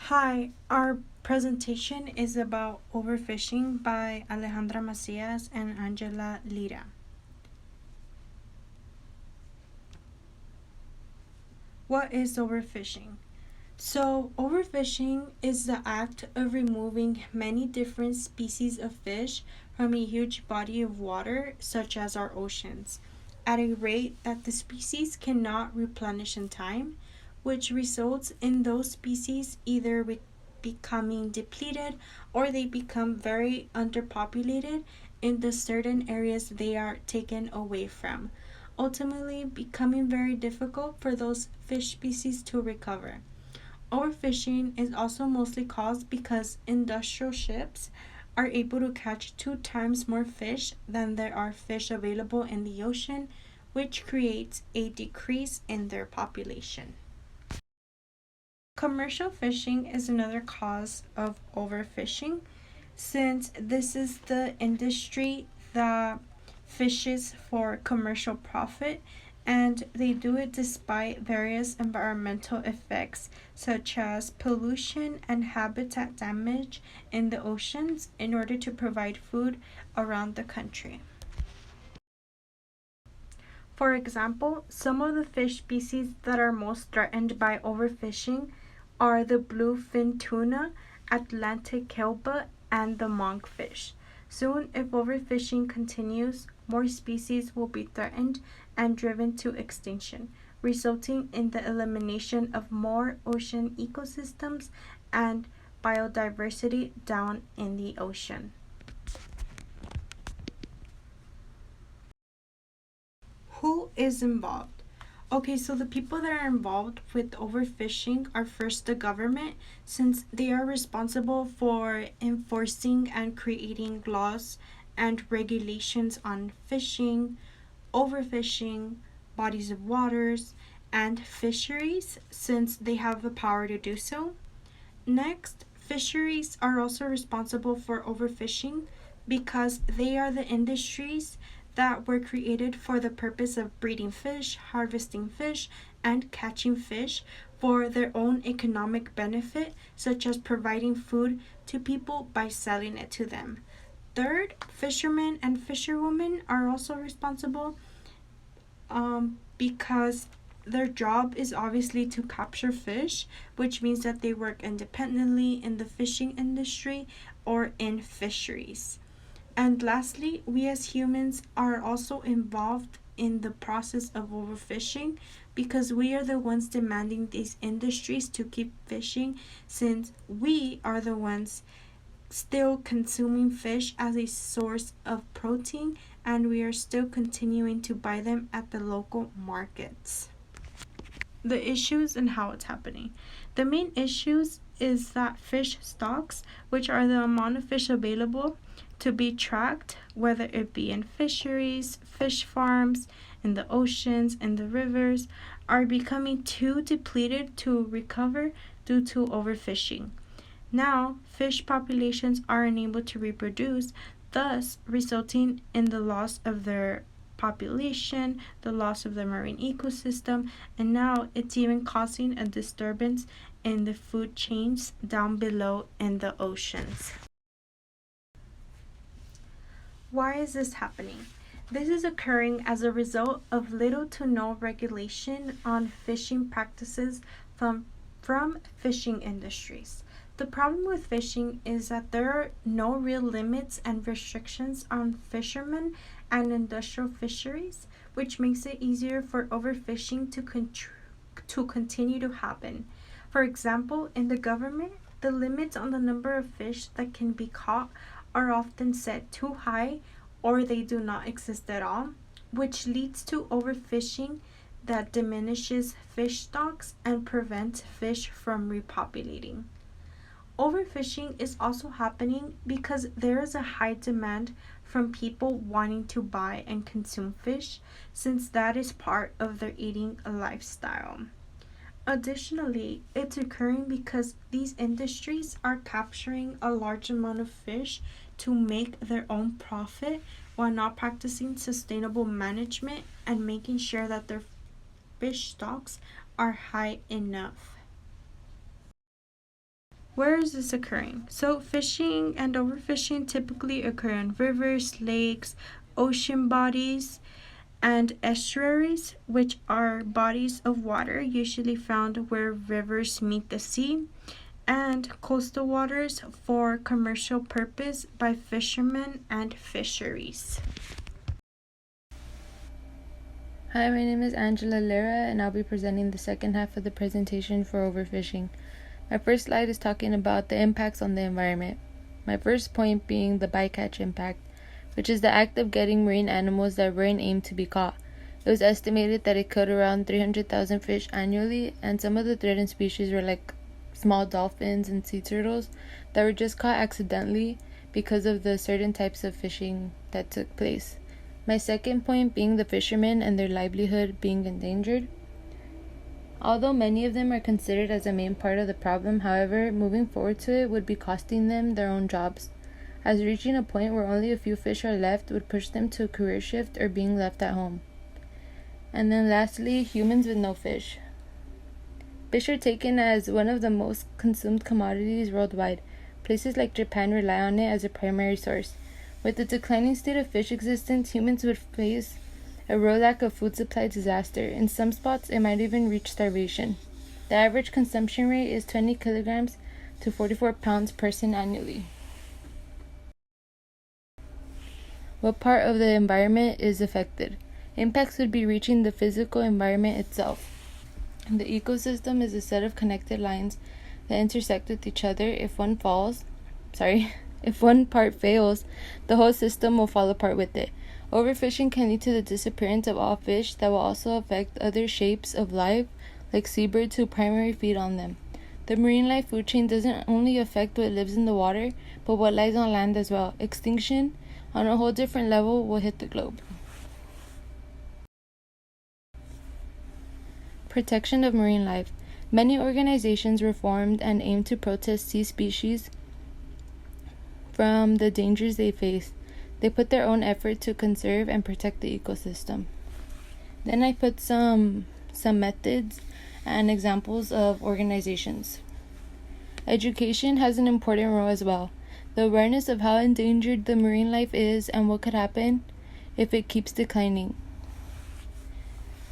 Hi, our presentation is about overfishing by Alejandra Macias and Angela Lira. What is overfishing? So, overfishing is the act of removing many different species of fish from a huge body of water, such as our oceans, at a rate that the species cannot replenish in time, which results in those species either becoming depleted or they become very underpopulated in the certain areas they are taken away from, ultimately becoming very difficult for those fish species to recover. Overfishing is also mostly caused because industrial ships are able to catch 2 times more fish than there are fish available in the ocean, which creates a decrease in their population. Commercial fishing is another cause of overfishing, since this is the industry that fishes for commercial profit, and they do it despite various environmental effects such as pollution and habitat damage in the oceans in order to provide food around the country. For example, some of the fish species that are most threatened by overfishing are the bluefin tuna, Atlantic kelp, and the monkfish. Soon, if overfishing continues, more species will be threatened and driven to extinction, resulting in the elimination of more ocean ecosystems and biodiversity down in the ocean. Who is involved? Okay, so the people that are involved with overfishing are first the government, since they are responsible for enforcing and creating laws and regulations on fishing, overfishing, bodies of waters, and fisheries, since they have the power to do so. Next, fisheries are also responsible for overfishing because they are the industries that were created for the purpose of breeding fish, harvesting fish, and catching fish for their own economic benefit, such as providing food to people by selling it to them. Third, fishermen and fisherwomen are also responsible because their job is obviously to capture fish, which means that they work independently in the fishing industry or in fisheries. And lastly, we as humans are also involved in the process of overfishing because we are the ones demanding these industries to keep fishing, since we are the ones still consuming fish as a source of protein, and we are still continuing to buy them at the local markets. The issues and how it's happening. The main issues is that fish stocks, which are the amount of fish available to be tracked, whether it be in fisheries, fish farms, in the oceans, in the rivers, are becoming too depleted to recover due to overfishing. Now, fish populations are unable to reproduce, thus resulting in the loss of their population, the loss of the marine ecosystem, and now it's even causing a disturbance in the food chains down below in the oceans. Why is this happening? This is occurring as a result of little to no regulation on fishing practices from fishing industries. The problem with fishing is that there are no real limits and restrictions on fishermen and industrial fisheries, which makes it easier for overfishing to continue to happen. For example, in the government, the limits on the number of fish that can be caught are often set too high or they do not exist at all, which leads to overfishing that diminishes fish stocks and prevents fish from repopulating. Overfishing is also happening because there is a high demand from people wanting to buy and consume fish, since that is part of their eating lifestyle. Additionally, it's occurring because these industries are capturing a large amount of fish to make their own profit while not practicing sustainable management and making sure that their fish stocks are high enough. Where is this occurring? So fishing and overfishing typically occur in rivers, lakes, ocean bodies, and estuaries, which are bodies of water usually found where rivers meet the sea, and coastal waters for commercial purpose by fishermen and fisheries. Hi, my name is Angela Lera, and I'll be presenting the second half of the presentation for overfishing. My first slide is talking about the impacts on the environment. My first point being the bycatch impact, which is the act of getting marine animals that weren't aimed to be caught. It was estimated that it killed around 300,000 fish annually, and some of the threatened species were like small dolphins and sea turtles that were just caught accidentally because of the certain types of fishing that took place. My second point being the fishermen and their livelihood being endangered. Although many of them are considered as a main part of the problem, however, moving forward to it would be costing them their own jobs, as reaching a point where only a few fish are left would push them to a career shift or being left at home. And then lastly, humans with no fish. Fish are taken as one of the most consumed commodities worldwide. Places like Japan rely on it as a primary source. With the declining state of fish existence, humans would face a real lack of food supply disaster. In some spots, it might even reach starvation. The average consumption rate is 20 kilograms to 44 pounds per person annually. What part of the environment is affected? Impacts would be reaching the physical environment itself. The ecosystem is a set of connected lines that intersect with each other. If one part fails, the whole system will fall apart with it. Overfishing can lead to the disappearance of all fish that will also affect other shapes of life, like seabirds who primarily feed on them. The marine life food chain doesn't only affect what lives in the water, but what lies on land as well. Extinction, on a whole different level, will hit the globe. Protection of marine life. Many organizations were formed and aimed to protest sea species from the dangers they face. They put their own effort to conserve and protect the ecosystem. Then I put some methods and examples of organizations. Education has an important role as well. The awareness of how endangered the marine life is and what could happen if it keeps declining.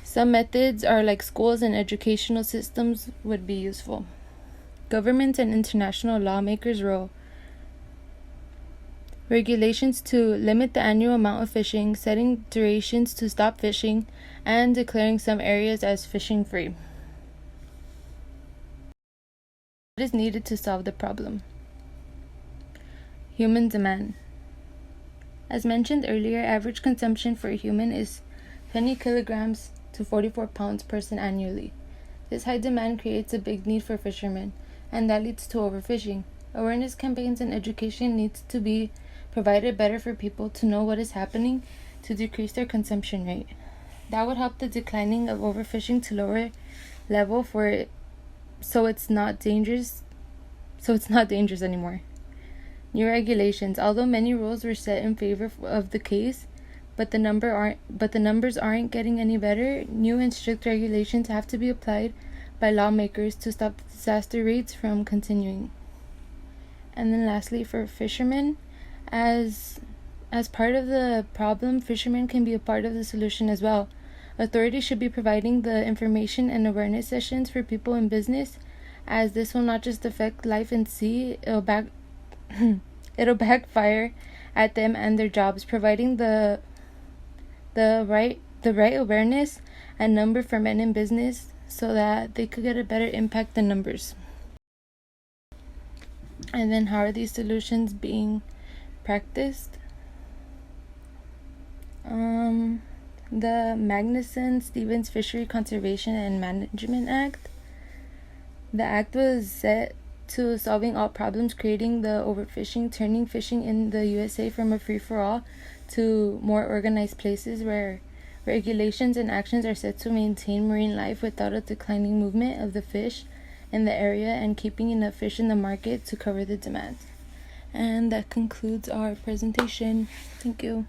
Some methods are like schools and educational systems would be useful. Government and international lawmakers' role. Regulations to limit the annual amount of fishing, setting durations to stop fishing, and declaring some areas as fishing free. What is needed to solve the problem? Human demand. As mentioned earlier, average consumption for a human is 20 kilograms to 44 pounds per person annually. This high demand creates a big need for fishermen, and that leads to overfishing. Awareness campaigns and education needs to be provided better for people to know what is happening to decrease their consumption rate. That would help the declining of overfishing to lower level so it's not dangerous anymore. New regulations. Although many rules were set in favor of the case, but the numbers aren't getting any better. New and strict regulations have to be applied by lawmakers to stop the disaster rates from continuing. And then lastly, for fishermen, as part of the problem, fishermen can be a part of the solution as well. Authorities should be providing the information and awareness sessions for people in business, as this will not just affect life in sea, it'll backfire at them and their jobs. Providing the right awareness and number for men in business so that they could get a better impact than numbers. And then how are these solutions being practiced? The Magnuson-Stevens Fishery Conservation and Management Act. The act was set to solving all problems, creating the overfishing, turning fishing in the USA from a free-for-all to more organized places where regulations and actions are set to maintain marine life without a declining movement of the fish in the area and keeping enough fish in the market to cover the demand. And that concludes our presentation. Thank you.